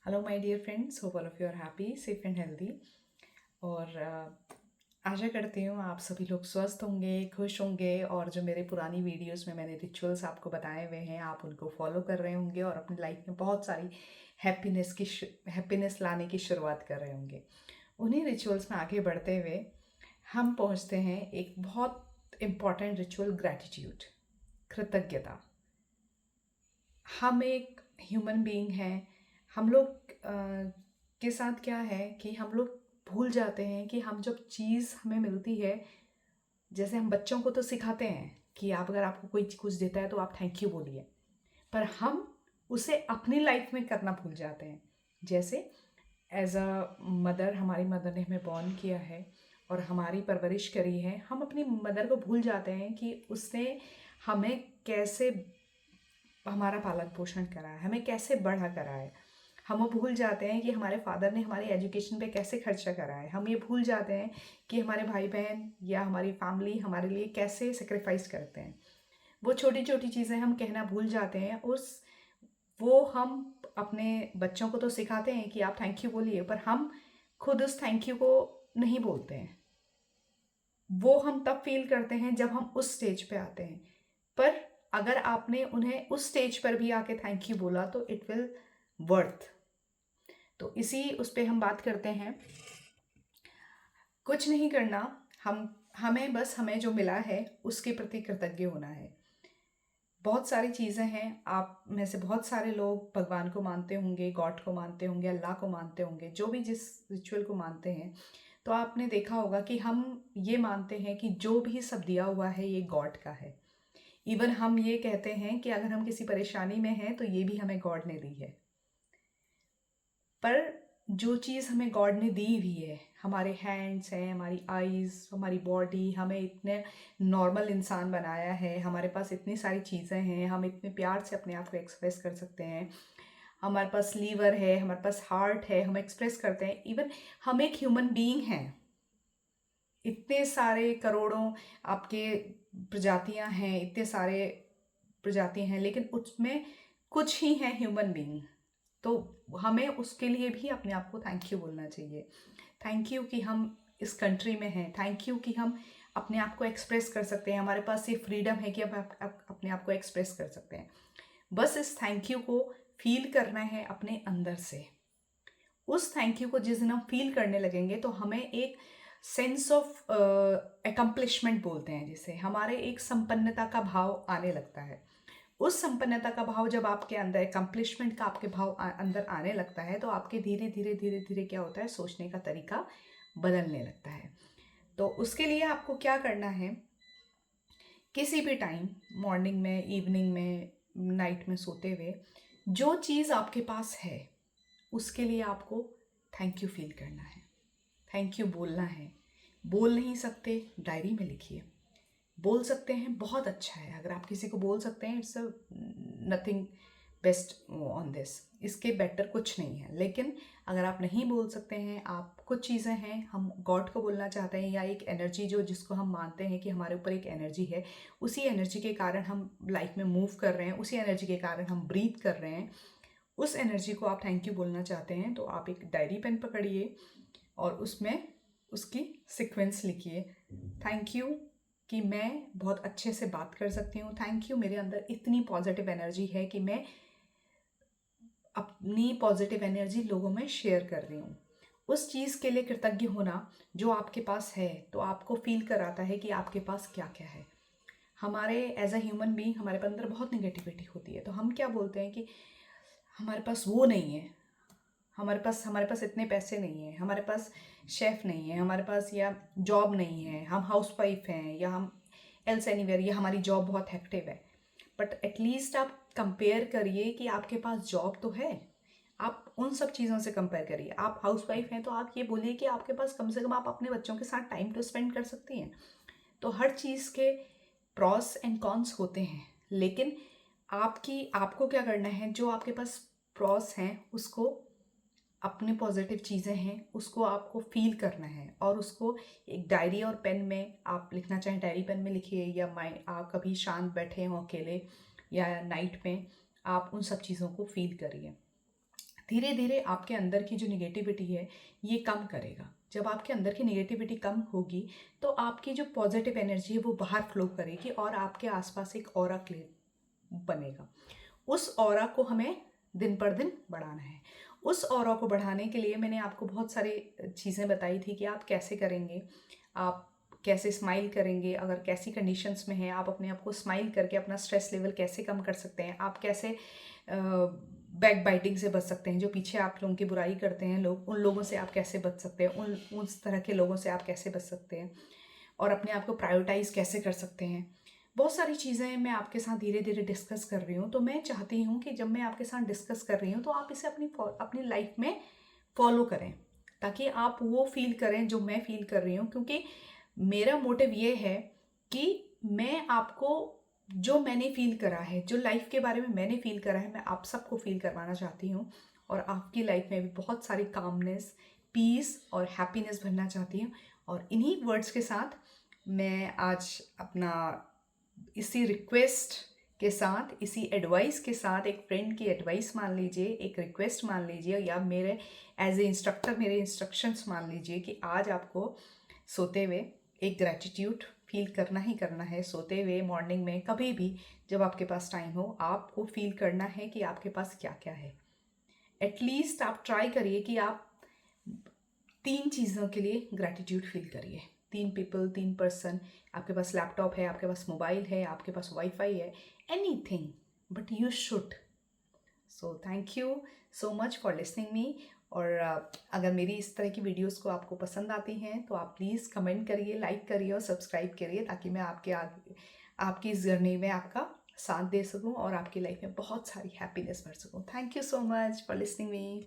Hello my dear friends, hope all of you are happy, safe and healthy. और आशा करती हूँ आप सभी लोग स्वस्थ होंगे, खुश होंगे और जो मेरे पुरानी वीडियोस में मैंने रिचुअल्स आपको बताए हुए हैं आप उनको फॉलो कर रहे होंगे और अपनी लाइफ में बहुत सारी हैप्पीनेस लाने की शुरुआत कर रहे होंगे। उन्हीं रिचुअल्स में आगे बढ़ते हुए हम पहुँचते हैं एक बहुत इम्पॉर्टेंट रिचुअल, ग्रैटिट्यूड, कृतज्ञता। हम एक ह्यूमन बीइंग हैं। हम लोग के साथ क्या है कि हम लोग भूल जाते हैं कि हम जब चीज़ हमें मिलती है, जैसे हम बच्चों को तो सिखाते हैं कि आप अगर आपको कोई कुछ देता है तो आप थैंक यू बोलिए, पर हम उसे अपनी लाइफ में करना भूल जाते हैं। जैसे एज अ मदर, हमारी मदर ने हमें बॉर्न किया है और हमारी परवरिश करी है, हम अपनी मदर को भूल जाते हैं कि उसने हमें कैसे हमारा पालन पोषण करा है, हमें कैसे बड़ा करा है। हम वो भूल जाते हैं कि हमारे फादर ने हमारी एजुकेशन पे कैसे खर्चा करा है। हम ये भूल जाते हैं कि हमारे भाई बहन या हमारी फैमिली हमारे लिए कैसे सेक्रीफाइस करते हैं। वो छोटी छोटी चीज़ें हम कहना भूल जाते हैं। वो हम अपने बच्चों को तो सिखाते हैं कि आप थैंक यू बोलिए, पर हम खुद उस थैंक यू को नहीं बोलते हैं। वो हम तब फील करते हैं जब हम उस स्टेज पे आते हैं। पर अगर आपने उन्हें उस स्टेज पर भी आके थैंक यू बोला तो इट विल वर्थ। तो इसी उस पे हम बात करते हैं। कुछ नहीं करना, हमें जो मिला है उसके प्रति कृतज्ञ होना है। बहुत सारी चीज़ें हैं, आप में से बहुत सारे लोग भगवान को मानते होंगे, गॉड को मानते होंगे, अल्लाह को मानते होंगे, जो भी जिस रिचुअल को मानते हैं। तो आपने देखा होगा कि हम ये मानते हैं कि जो भी सब दिया हुआ है ये गॉड का है। इवन हम ये कहते हैं कि अगर हम किसी परेशानी में हैं तो ये भी हमें गॉड ने दी है। पर जो चीज़ हमें गॉड ने दी हुई है, हमारे हैंड्स हैं, हमारी आईज़, हमारी बॉडी, हमें इतने नॉर्मल इंसान बनाया है, हमारे पास इतनी सारी चीज़ें हैं, हम इतने प्यार से अपने आप को एक्सप्रेस कर सकते हैं। हमारे पास लीवर है, हमारे पास हार्ट है, हम एक्सप्रेस करते हैं। इवन हम एक ह्यूमन बीइंग हैं। इतने सारे करोड़ों आपके प्रजातियां हैं, इतने सारे प्रजातियां हैं, लेकिन उसमें कुछ ही हैं ह्यूमन बीइंग। तो हमें उसके लिए भी अपने आप को थैंक यू बोलना चाहिए। थैंक यू कि हम इस कंट्री में हैं, थैंक यू कि हम अपने आप को एक्सप्रेस कर सकते हैं, हमारे पास ये फ्रीडम है कि अब आप अपने आप को एक्सप्रेस कर सकते हैं। बस इस थैंक यू को फील करना है अपने अंदर से। उस थैंक यू को जिस दिन हम फील करने लगेंगे तो हमें एक सेंस ऑफ एकम्प्लिशमेंट बोलते हैं, जिसे हमारे एक संपन्नता का भाव आने लगता है। उस संपन्नता का भाव जब आपके अंदर, एकम्प्लिशमेंट का आपके भाव अंदर आने लगता है तो आपके धीरे धीरे धीरे धीरे क्या होता है, सोचने का तरीका बदलने लगता है। तो उसके लिए आपको क्या करना है, किसी भी टाइम, मॉर्निंग में, इवनिंग में, नाइट में सोते हुए, जो चीज़ आपके पास है उसके लिए आपको थैंक यू फील करना है, थैंक यू बोलना है। बोल नहीं सकते, डायरी में लिखिए। बोल सकते हैं, बहुत अच्छा है। अगर आप किसी को बोल सकते हैं, it's a nothing best on this, इसके बेटर कुछ नहीं है। लेकिन अगर आप नहीं बोल सकते हैं, आप कुछ चीज़ें हैं, हम गॉड को बोलना चाहते हैं या एक एनर्जी जो जिसको हम मानते हैं कि हमारे ऊपर एक एनर्जी है, उसी एनर्जी के कारण हम लाइफ में मूव कर रहे हैं, उसी एनर्जी के कारण हम ब्रीथ कर रहे हैं, उस एनर्जी को आप थैंक यू बोलना चाहते हैं, तो आप एक डायरी पेन पकड़िए और उसमें उसकी सीक्वेंस लिखिए। थैंक यू कि मैं बहुत अच्छे से बात कर सकती हूँ, थैंक यू मेरे अंदर इतनी पॉजिटिव एनर्जी है कि मैं अपनी पॉजिटिव एनर्जी लोगों में शेयर कर रही हूँ। उस चीज़ के लिए कृतज्ञ होना जो आपके पास है, तो आपको फील कराता है कि आपके पास क्या क्या है। हमारे एज अ ह्यूमन बीइंग हमारे अंदर बहुत नेगेटिविटी होती है, तो हम क्या बोलते हैं कि हमारे पास वो नहीं है, हमारे पास इतने पैसे नहीं हैं, हमारे पास शेफ़ नहीं है, हमारे पास या जॉब नहीं है, हम हाउसवाइफ हैं, या हम एल्स एनीवेयर, या हमारी जॉब बहुत हेक्टिव है। बट एटलीस्ट आप कंपेयर करिए कि आपके पास जॉब तो है। आप उन सब चीज़ों से कंपेयर करिए। आप हाउसवाइफ हैं तो आप ये बोलिए कि आपके पास कम से कम आप अपने बच्चों के साथ टाइम तो स्पेंड कर सकती हैं। तो हर चीज़ के प्रॉस एंड कॉन्स होते हैं, लेकिन आपको क्या करना है, जो आपके पास प्रॉस हैं उसको, अपने पॉजिटिव चीज़ें हैं उसको आपको फील करना है, और उसको एक डायरी और पेन में आप लिखना चाहें, डायरी पेन में लिखिए, या आप कभी शांत बैठे हों अकेले या नाइट में, आप उन सब चीज़ों को फील करिए। धीरे धीरे आपके अंदर की जो निगेटिविटी है ये कम करेगा। जब आपके अंदर की निगेटिविटी कम होगी तो आपकी जो पॉजिटिव एनर्जी है वो बाहर फ्लो करेगी और आपके आसपास एक ऑरा क्लियर बनेगा। उस ऑरा को हमें दिन पर दिन बढ़ाना है। उस ऑरा को बढ़ाने के लिए मैंने आपको बहुत सारी चीज़ें बताई थी कि आप कैसे करेंगे, आप कैसे स्माइल करेंगे, अगर कैसी कंडीशंस में हैं आप अपने आप को स्माइल करके अपना स्ट्रेस लेवल कैसे कम कर सकते हैं, आप कैसे बैक बाइटिंग से बच सकते हैं, जो पीछे आप लोगों की बुराई करते हैं लोग, उन लोगों से आप कैसे बच सकते हैं, उस तरह के लोगों से आप कैसे बच सकते हैं और अपने आप को प्रायोरिटाइज कैसे कर सकते हैं। बहुत सारी चीज़ें मैं आपके साथ धीरे धीरे डिस्कस कर रही हूँ। तो मैं चाहती हूँ कि जब मैं आपके साथ डिस्कस कर रही हूँ तो आप इसे अपनी लाइफ में फॉलो करें, ताकि आप वो फील करें जो मैं फील कर रही हूँ। क्योंकि मेरा मोटिव ये है कि मैं आपको जो मैंने फील करा है, जो लाइफ के बारे में मैंने फील करा है, मैं आप सबको फील करवाना चाहती हूँ और आपकी लाइफ में भी बहुत सारी कामनेस, पीस और हैप्पीनेस भरना चाहती हूँ। और इन्हीं वर्ड्स के साथ मैं आज अपना इसी रिक्वेस्ट के साथ, इसी एडवाइस के साथ, एक फ्रेंड की एडवाइस मान लीजिए, एक रिक्वेस्ट मान लीजिए, या मेरे एज ए इंस्ट्रक्टर मेरे इंस्ट्रक्शंस मान लीजिए कि आज आपको सोते हुए एक ग्रैटिट्यूड फील करना ही करना है। सोते हुए मॉर्निंग में कभी भी जब आपके पास टाइम हो आपको फील करना है कि आपके पास क्या क्या है। एटलीस्ट आप ट्राई करिए कि आप 3 चीज़ों के लिए ग्रैटिट्यूड फील करिए। 3 पीपल, 3 पर्सन, आपके पास लैपटॉप है, आपके पास मोबाइल है, आपके पास वाईफाई है, anything, but you should. So thank you so much for listening me. और अगर मेरी इस तरह की वीडियोस को आपको पसंद आती हैं तो आप प्लीज़ कमेंट करिए, लाइक करिए और सब्सक्राइब करिए, ताकि मैं आपकी इस जर्नी में आपका साथ दे सकूं और आपकी लाइफ में बहुत सारी हैप्पीनेस भर सकूं। Thank you so much for listening me.